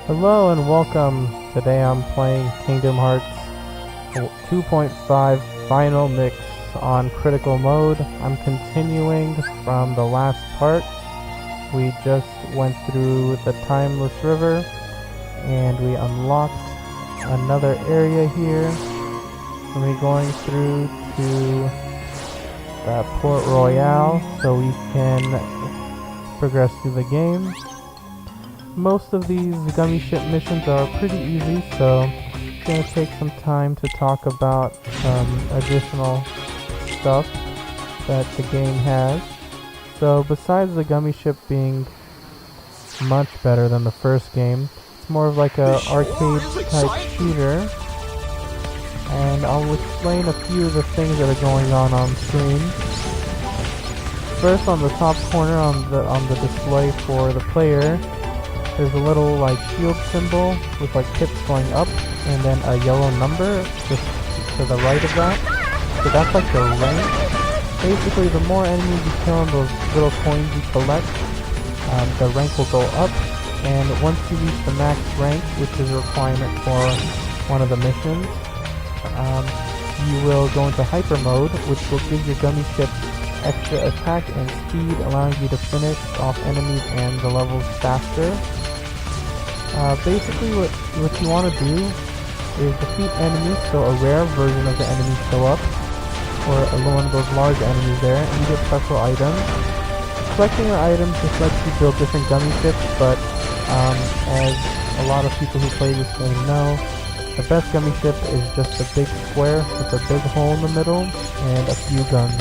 Hello and welcome. Today I'm playing Kingdom Hearts 2.5 Final Mix on Critical Mode. I'm continuing from the last part. We just went through the Timeless River and we unlocked another area here. And we're going through to Port Royale so we can progress through the game. Most of these gummy ship missions are pretty easy, so it's going to take some time to talk about some additional stuff that the game has. So besides the gummy ship being much better than the first game, it's more of like a arcade type shooter. And I'll explain a few of the things that are going on screen. First, on the top corner on the display for the player, there's a little like shield symbol with like tips going up and then a yellow number just to the right of that. So that's like the rank. Basically, the more enemies you kill and those little coins you collect, the rank will go up. And once you reach the max rank, which is a requirement for one of the missions, you will go into hyper mode, which will give your gummy ship extra attack and speed, allowing you to finish off enemies and the levels faster. Basically what you want to do is defeat enemies, so a rare version of the enemy show up, or one of those large enemies there, and you get special items. Collecting your items just lets you build different gummy ships, but as a lot of people who play this game know, the best gummy ship is just a big square with a big hole in the middle and a few guns.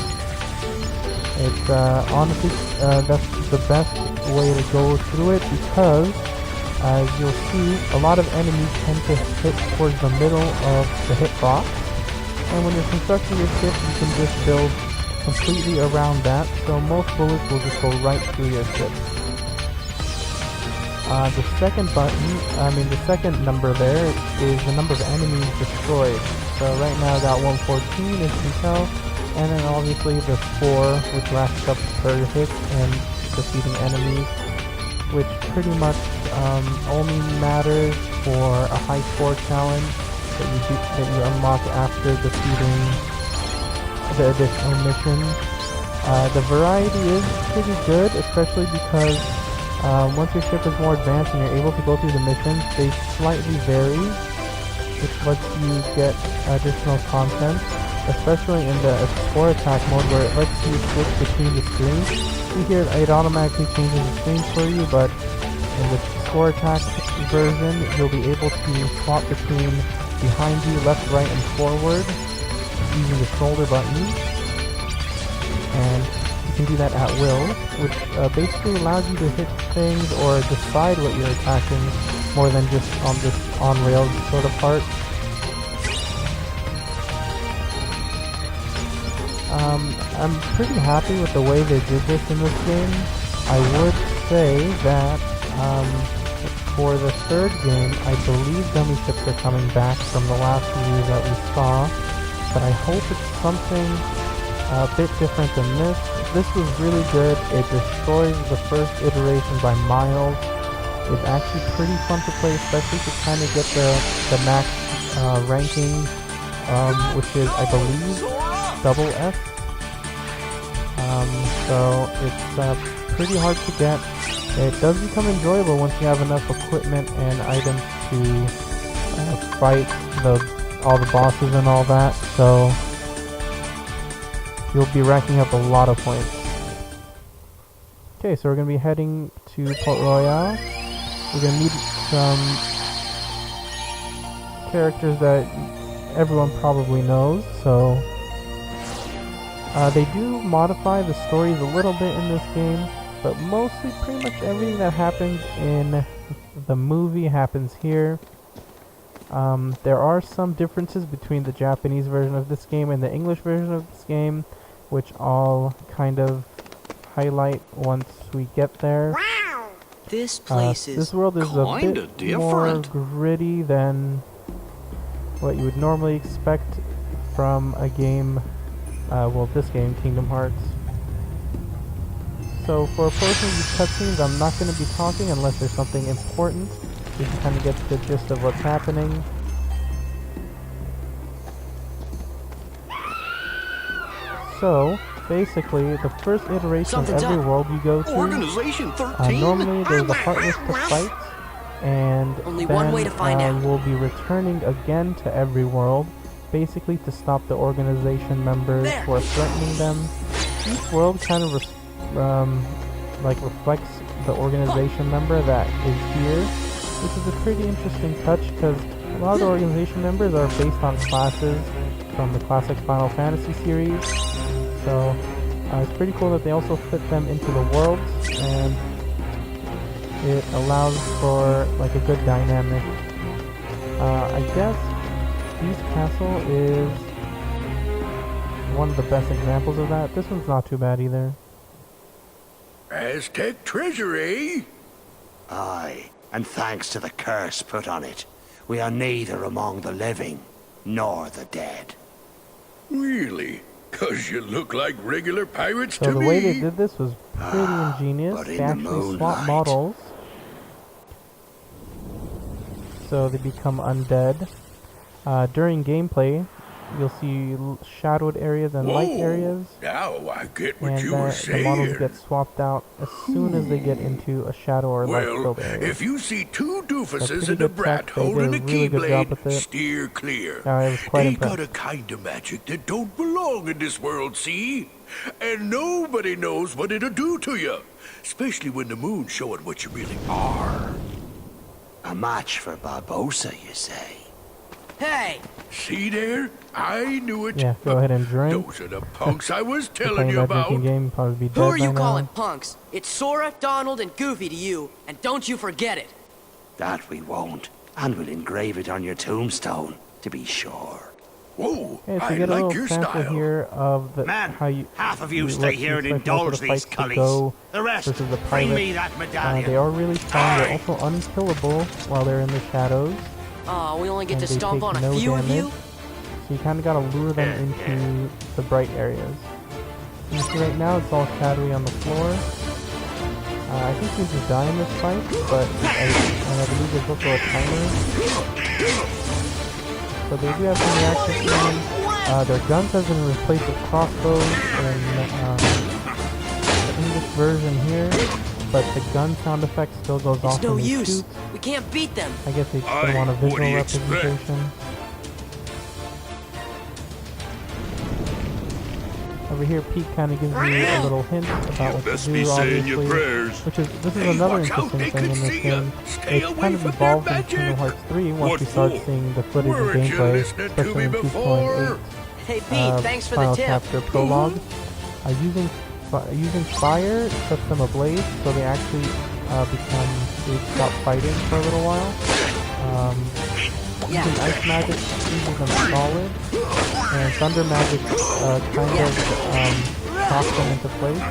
It's honestly that's the best way to go through it, because as you'll see, a lot of enemies tend to hit towards the middle of the hitbox, and when you're constructing your ship, you can just build completely around that, so most bullets will just go right through your ship. The second number there is the number of enemies destroyed. So right now I got 114, as you can tell, and then obviously the score, which ratchets up per hit and defeating enemies, which pretty much only matters for a high score challenge that you unlock after defeating the additional missions. The variety is pretty good, especially because once your ship is more advanced and you're able to go through the missions, they slightly vary, which lets you get additional content, especially in the Explore Attack mode, where it lets you switch between the screens. See here, it automatically changes the screens for you, but in the Explore Attack version, you'll be able to swap between behind you, left, right, and forward using the shoulder buttons. And you can do that at will, which basically allows you to hit things or decide what you're attacking more than just on this on-rails sort of part. I'm pretty happy with the way they did this in this game. I would say that for the third game, I believe gummy ships are coming back from the last review that we saw, but I hope it's something a bit different than this. This was really good. It destroys the first iteration by miles. It's actually pretty fun to play, especially to kind of get the max ranking, which is, I believe, double F. So it's pretty hard to get. It does become enjoyable once you have enough equipment and items to fight all the bosses and all that. So you'll be racking up a lot of points. Okay, so we're going to be heading to Port Royale. We're going to meet some characters that everyone probably knows, so they do modify the stories a little bit in this game, but mostly pretty much everything that happens in the movie happens here. There are some differences between the Japanese version of this game and the English version of this game, which I'll kind of highlight once we get there. Wow. This place is this world is a bit more gritty than what you would normally expect from a game, this game, Kingdom Hearts. So for a portion of these cutscenes, I'm not going to be talking unless there's something important. so you can kind of get the gist of what's happening. So, basically, the first iteration of every world you go to, Organization 13? normally there's a heartless to fight, and Only then one way to find out. we'll be returning again to every world, basically to stop the organization members who are threatening them. Each world kind of reflects the organization member that is here, which is a pretty interesting touch because a lot of the organization members are based on classes from the classic Final Fantasy series. So it's pretty cool that they also fit them into the worlds, and it allows for like a good dynamic. I guess Beast Castle is one of the best examples of that. This one's not too bad either. Aztec treasury? Aye, and thanks to the curse put on it, we are neither among the living nor the dead. Really? 'Cause you look like regular pirates So to the me. way they did this was pretty ingenious. but in They the actually swap moonlight. models, so they become undead. During gameplay, you'll see shadowed areas and light Whoa, areas, now I get what and you were the models saying. get swapped out as soon as they get into a shadow or light Well, filled area. if you see two That's doofuses pretty and a good brat tech. They did holding a a really good job keyblade, with it. steer clear. I was quite They impressed. got a kind of magic that don't belong in this world, see? And nobody knows what it'll do to you, especially when the moon's showing what you really are. A match for Barbosa, you say? Hey! See there? I knew it. Yeah, go ahead and drink. Those are the punks I was If telling playing you that about. drinking game, probably be dead Who are you by now. calling punks? It's Sora, Donald, and Goofy to you, and don't you forget it. That we won't, and we'll engrave it on your tombstone, to be sure. Whoa, Okay, so I you get a like little your sample style. here of the Man, how you half of you what stay here and expect most of indulge the these fights to cullies. go The rest, versus the bring me pirates. that medallion. They are really strong. They're also unkillable while they're in the shadows. Aw, we only get And to they stomp take on a no few of you? damage. So you kind of gotta lure them into the bright areas. You see right now it's all shadowy on the floor. I think we just die in this fight, but I believe there's also a timer. So they do have some reaction time. Their guns have been replaced with crossbows in the English version here, but the gun sound effect still goes off It's no when they use. shoot. We can't beat them. I guess they just Aye, want a what do visual you expect? representation. Over here, Pete kind of gives you a little hint about what to Best do, be saying your obviously. prayers. This is Hey, another watch out, interesting they thing could in this see ya. game. Stay It's away kind of from their evolved in Kingdom magic. Hearts 3 once What we start for? seeing the footage and Weren't you gameplay, listening to especially me in before? 2.8 Hey, Pete, thanks for the Final tip. Chapter Prologue. Using fire sets them ablaze, so they actually they stop fighting for a little while. Yeah. Using ice magic freezes them solid, and thunder magic kind of knocks them into place.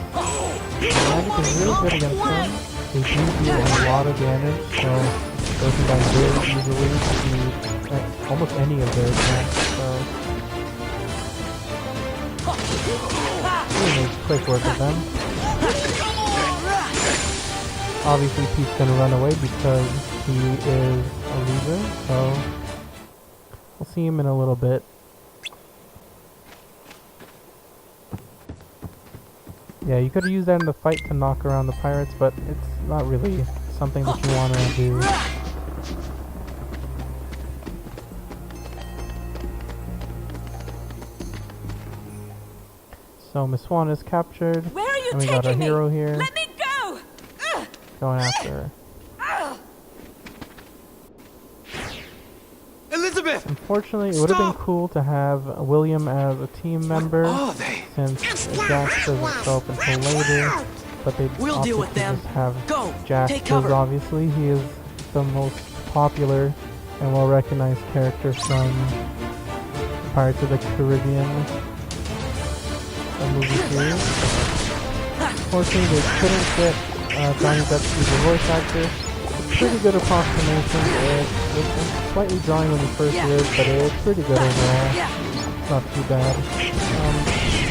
The magic is really good against them. They do deal a lot of damage, so they can die very easily to almost any of their attacks. So really makes quick work of them. Obviously, Pete's gonna run away because he is a loser, so we'll see him in a little bit. Yeah, you could have used that in the fight to knock around the pirates, but it's not really something that you want to do. So Miss Swan is captured, Where are you and we got our taking me? hero here Let me go! Ugh. going after her. Elizabeth! Unfortunately, it would have been Stop! cool to have William as a team member, Are they? since Jax doesn't show up until later, but they We'll opted deal with to them. just have Go, Jax, take because cover. obviously he is the most popular and well-recognized character from Pirates of the Caribbean movie series. Unfortunately, they couldn't get Johnny Depp to be the voice actor. Pretty good approximation. It's slightly drawing when you first hear it, but it's pretty good overall. Yeah. It's not too bad.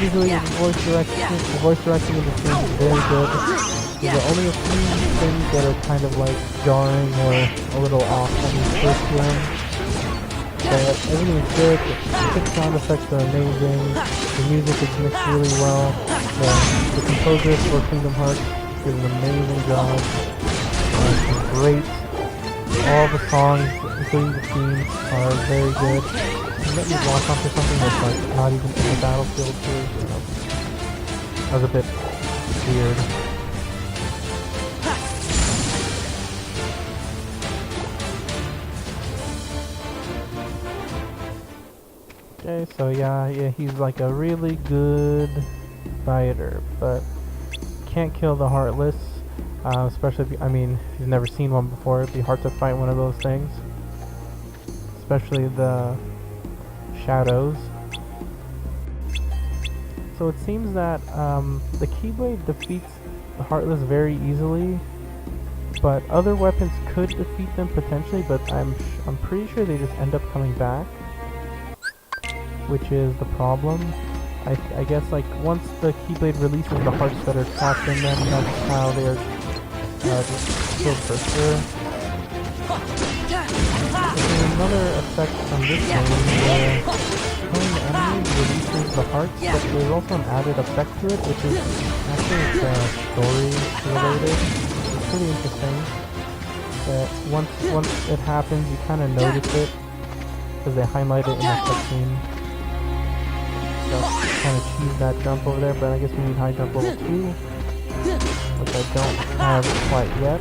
Usually the voice directing in this game is very good. So there are only a few things that are kind of like jarring or a little off when you first hear them. But everything is good. The sound effects are amazing. The music is mixed really well. The composer for Kingdom Hearts did an amazing job. It's great. All the songs, including the themes, are very good. And let me walk onto something that's like not even in the battlefield too. So that was a bit weird. Okay, so yeah, he's like a really good fighter, but can't kill the Heartless. Especially if if you've never seen one before, it'd be hard to fight one of those things. Especially the Shadows. So it seems that the Keyblade defeats the Heartless very easily, but other weapons could defeat them potentially, but I'm pretty sure they just end up coming back, which is the problem. I guess like once the Keyblade releases the hearts that are trapped in them, that's how they're just killed for sure. There's another effect from this game where killing the enemy releases the hearts, but there's also an added effect to it, which is actually story related. It's pretty interesting. That once it happens, you kind of notice it because they highlight it in the cutscene. So kind of cheese that jump over there, but I guess we need high jump level 2, which I don't have quite yet.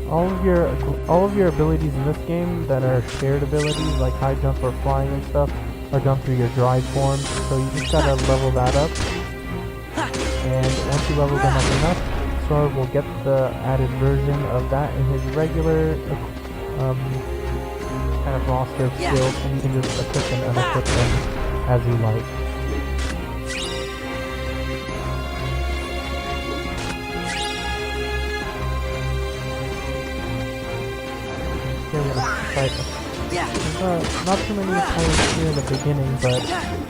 All of your abilities in this game that are shared abilities, like high jump or flying and stuff, are done through your drive forms. So you just gotta level that up. And once you level them up enough, Sora will get the added version of that in his regular kind of roster of skills, and you can just equip and unequip them as you like. Not too many pirates here in the beginning, but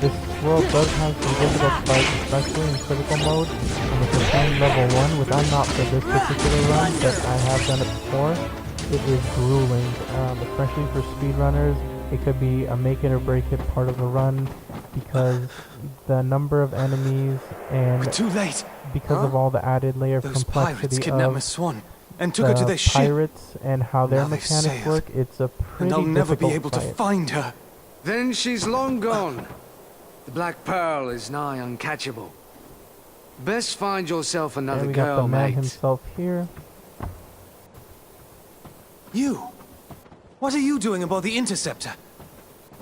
this world does have some difficult fights, especially in critical mode. And if you're playing level 1, which I'm not for this particular run, but I have done it before, it is grueling, especially for speedrunners. It could be a make it or break it part of the run, because the number of enemies and We're too late. Because of all the added layer of Those complexity pirates kidnapped of Miss Swan and took her to their ship. pirates and how their Now they've mechanics sailed, work, it's a pretty And I'll never be difficult able to fight. find her. Then she's long gone. The Black Pearl is nigh uncatchable. Best find yourself another And we got girl, the man mate. himself here. You? What are you doing aboard the Interceptor?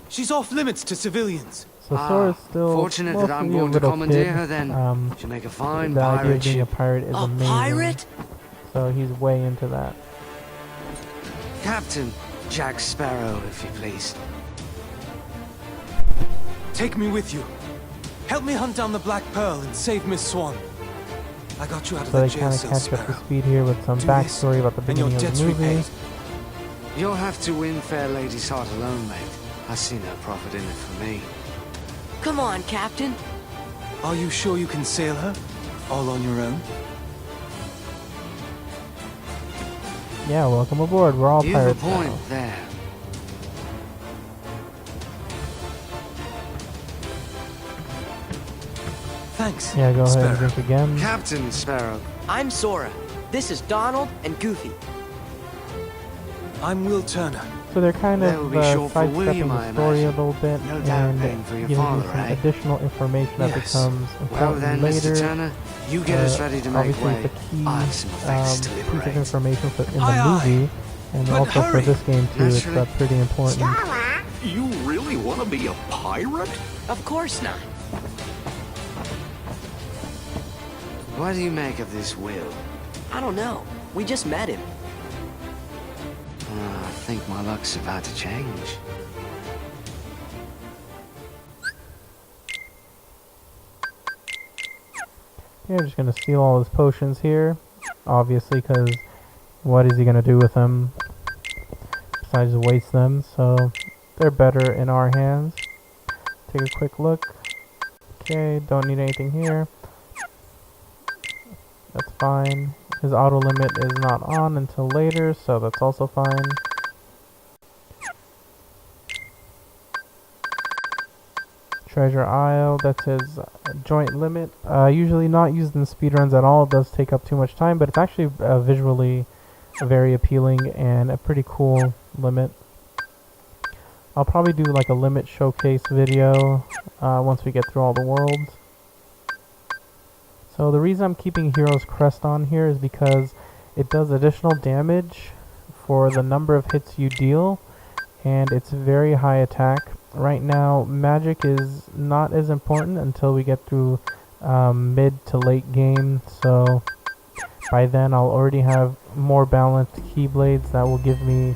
She's off limits to civilians. So Sora's still fortunate that I'm mostly a going to little commandeer kid. her then. She'll make a fine The idea pirate of being a ship. pirate is A amazing. pirate? So he's way into that. Captain Jack Sparrow, if you please. Take me with you. Help me hunt down the Black Pearl and save Miss Swan. I got you out of So the they jail kind of cell, catch up to Sparrow. speed here with some Do backstory about the and your beginning of debt's the movie. repaid. You'll have to win fair lady's heart alone, mate. I see no profit in it for me. Come on, Captain. Are you sure you can sail her? All on your own? Yeah, welcome aboard. We're all You've a pirates point now. there. Thanks. Yeah, go ahead Sparrow. and drink again. Captain Sparrow. I'm Sora. This is Donald and Goofy. I'm Will Turner. So they're kind That would of be short for sidestepping William, the I story a imagine. little bit No doubt and paying for your giving you father, some eh? additional information that Yes. becomes Well important then, later. Mr. Turner, you get us ready to make Obviously, way. the key I have some effects to piece of liberate. information for, in the Aye, aye. movie, and But also for hurry. this game too. It's Naturally. pretty important. You really want to be a pirate? Of course not. What do you make of this Will? I don't know. We just met him. I think my luck's about to change. Yeah, just gonna steal all his potions here, obviously, because what is he gonna do with them besides waste them? So they're better in our hands. Take a quick look. Okay, don't need anything here. That's fine. His auto limit is not on until later, so that's also fine. Treasure Isle, that's his joint limit. Usually not used in speedruns at all. It does take up too much time, but it's actually visually very appealing and a pretty cool limit. I'll probably do like a limit showcase video once we get through all the worlds. So the reason I'm keeping Hero's Crest on here is because it does additional damage for the number of hits you deal, and it's very high attack. Right now, magic is not as important until we get through mid to late game, so by then I'll already have more balanced Keyblades that will give me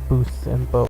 boosts in both.